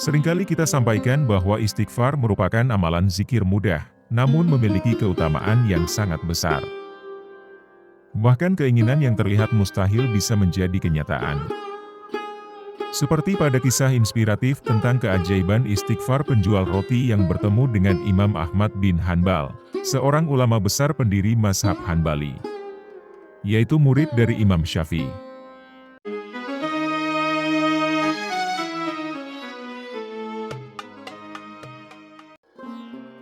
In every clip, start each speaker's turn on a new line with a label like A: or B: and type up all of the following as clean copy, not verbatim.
A: Seringkali kita sampaikan bahwa istighfar merupakan amalan zikir mudah, namun memiliki keutamaan yang sangat besar. Bahkan keinginan yang terlihat mustahil bisa menjadi kenyataan. Seperti pada kisah inspiratif tentang keajaiban istighfar penjual roti yang bertemu dengan Imam Ahmad bin Hanbal, seorang ulama besar pendiri mazhab Hanbali, yaitu murid dari Imam Syafi'i.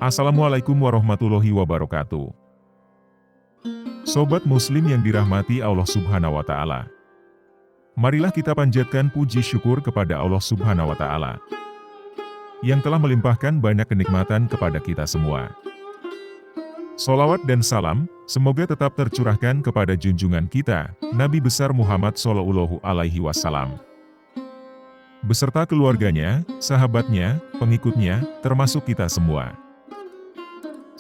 A: Assalamualaikum warahmatullahi wabarakatuh. Sobat Muslim yang dirahmati Allah Subhanahu wa Ta'ala, marilah kita panjatkan puji syukur kepada Allah Subhanahu wa Ta'ala yang telah melimpahkan banyak kenikmatan kepada kita semua. Sholawat dan salam semoga tetap tercurahkan kepada junjungan kita, Nabi besar Muhammad Shallallahu Alaihi Wasallam, beserta keluarganya, sahabatnya, pengikutnya, termasuk kita semua.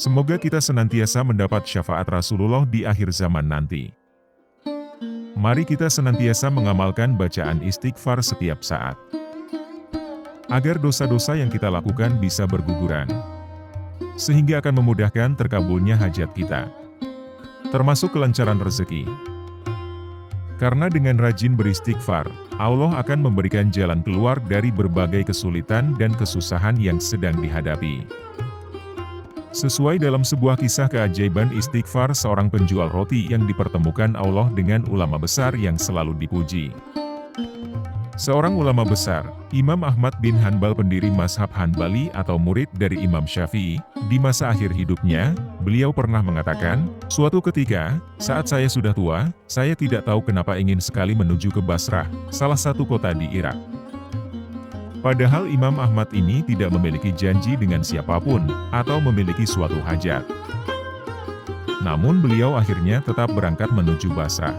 A: Semoga kita senantiasa mendapat syafaat Rasulullah di akhir zaman nanti. Mari kita senantiasa mengamalkan bacaan istighfar setiap saat, agar dosa-dosa yang kita lakukan bisa berguguran, sehingga akan memudahkan terkabulnya hajat kita, termasuk kelancaran rezeki. Karena dengan rajin beristighfar, Allah akan memberikan jalan keluar dari berbagai kesulitan dan kesusahan yang sedang dihadapi. Sesuai dalam sebuah kisah keajaiban istighfar seorang penjual roti yang dipertemukan Allah dengan ulama besar yang selalu dipuji. Seorang ulama besar, Imam Ahmad bin Hanbal pendiri mazhab Hanbali atau murid dari Imam Syafi'i, di masa akhir hidupnya, beliau pernah mengatakan, "Suatu ketika, saat saya sudah tua, saya tidak tahu kenapa ingin sekali menuju ke Basrah, salah satu kota di Irak." Padahal Imam Ahmad ini tidak memiliki janji dengan siapapun, atau memiliki suatu hajat. Namun beliau akhirnya tetap berangkat menuju Basrah.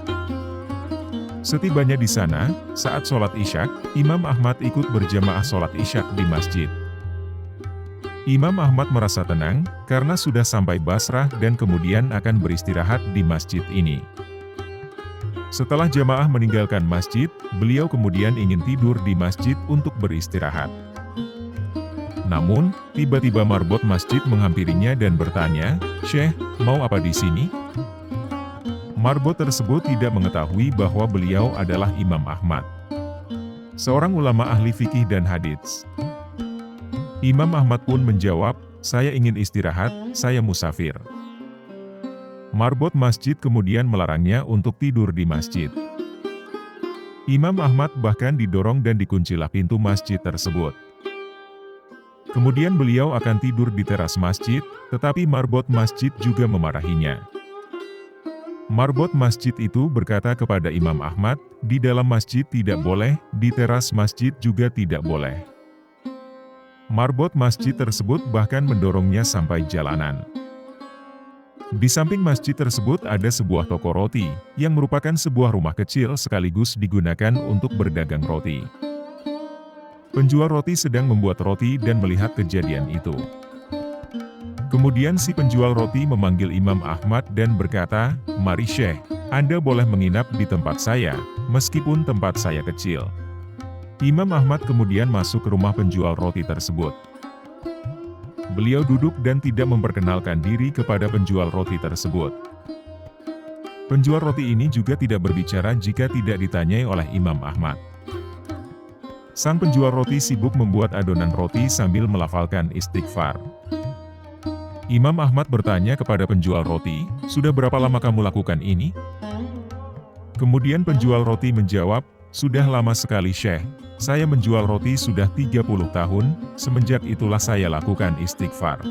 A: Setibanya di sana, saat sholat isyak, Imam Ahmad ikut berjamaah sholat isyak di masjid. Imam Ahmad merasa tenang, karena sudah sampai Basrah dan kemudian akan beristirahat di masjid ini. Setelah jamaah meninggalkan masjid, beliau kemudian ingin tidur di masjid untuk beristirahat. Namun, tiba-tiba marbot masjid menghampirinya dan bertanya, "Syekh, mau apa di sini?" Marbot tersebut tidak mengetahui bahwa beliau adalah Imam Ahmad, seorang ulama ahli fikih dan hadits. Imam Ahmad pun menjawab, "Saya ingin istirahat, saya musafir." Marbot masjid kemudian melarangnya untuk tidur di masjid. Imam Ahmad bahkan didorong dan dikuncilah pintu masjid tersebut. Kemudian beliau akan tidur di teras masjid, tetapi marbot masjid juga memarahinya. Marbot masjid itu berkata kepada Imam Ahmad, "Di dalam masjid tidak boleh, di teras masjid juga tidak boleh." Marbot masjid tersebut bahkan mendorongnya sampai jalanan. Di samping masjid tersebut ada sebuah toko roti, yang merupakan sebuah rumah kecil sekaligus digunakan untuk berdagang roti. Penjual roti sedang membuat roti dan melihat kejadian itu. Kemudian si penjual roti memanggil Imam Ahmad dan berkata, "Mari Syekh, Anda boleh menginap di tempat saya, meskipun tempat saya kecil." Imam Ahmad kemudian masuk ke rumah penjual roti tersebut. Beliau duduk dan tidak memperkenalkan diri kepada penjual roti tersebut. Penjual roti ini juga tidak berbicara jika tidak ditanyai oleh Imam Ahmad. Sang penjual roti sibuk membuat adonan roti sambil melafalkan istighfar. Imam Ahmad bertanya kepada penjual roti, "Sudah berapa lama kamu lakukan ini?" Kemudian penjual roti menjawab, "Sudah lama sekali Syekh. Saya menjual roti sudah 30 tahun, semenjak itulah saya lakukan istighfar."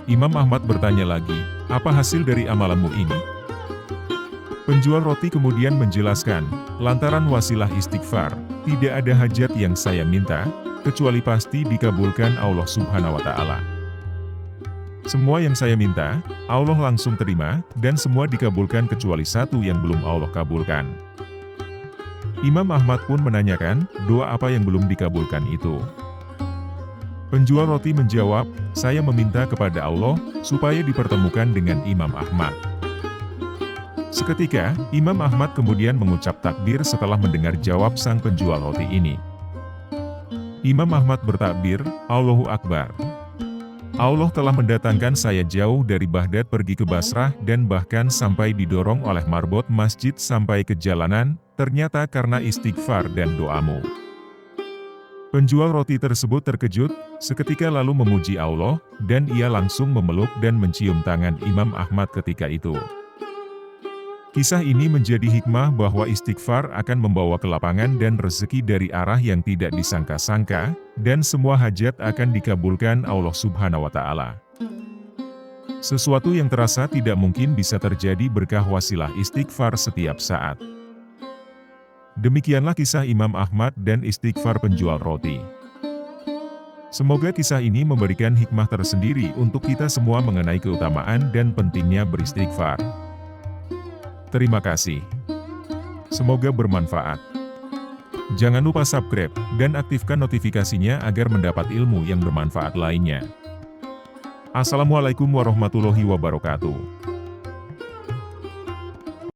A: Imam Ahmad bertanya lagi, "Apa hasil dari amalanmu ini?" Penjual roti kemudian menjelaskan, "Lantaran wasilah istighfar, tidak ada hajat yang saya minta, kecuali pasti dikabulkan Allah Subhanahu wa Ta'ala. Semua yang saya minta, Allah langsung terima, dan semua dikabulkan kecuali satu yang belum Allah kabulkan." Imam Ahmad pun menanyakan, "Doa apa yang belum dikabulkan itu?" Penjual roti menjawab, "Saya meminta kepada Allah, supaya dipertemukan dengan Imam Ahmad." Seketika, Imam Ahmad kemudian mengucap takbir setelah mendengar jawab sang penjual roti ini. Imam Ahmad bertakbir, Allahu Akbar. Allah telah mendatangkan saya jauh dari Baghdad pergi ke Basrah dan bahkan sampai didorong oleh marbot masjid sampai ke jalanan, ternyata karena istighfar dan doamu. Penjual roti tersebut terkejut, seketika lalu memuji Allah, dan ia langsung memeluk dan mencium tangan Imam Ahmad ketika itu. Kisah ini menjadi hikmah bahwa istighfar akan membawa kelapangan dan rezeki dari arah yang tidak disangka-sangka, dan semua hajat akan dikabulkan Allah Subhanahu wa Ta'ala. Sesuatu yang terasa tidak mungkin bisa terjadi berkah wasilah istighfar setiap saat. Demikianlah kisah Imam Ahmad dan istighfar penjual roti. Semoga kisah ini memberikan hikmah tersendiri untuk kita semua mengenai keutamaan dan pentingnya beristighfar. Terima kasih. Semoga bermanfaat. Jangan lupa subscribe dan aktifkan notifikasinya agar mendapat ilmu yang bermanfaat lainnya. Assalamualaikum warahmatullahi wabarakatuh.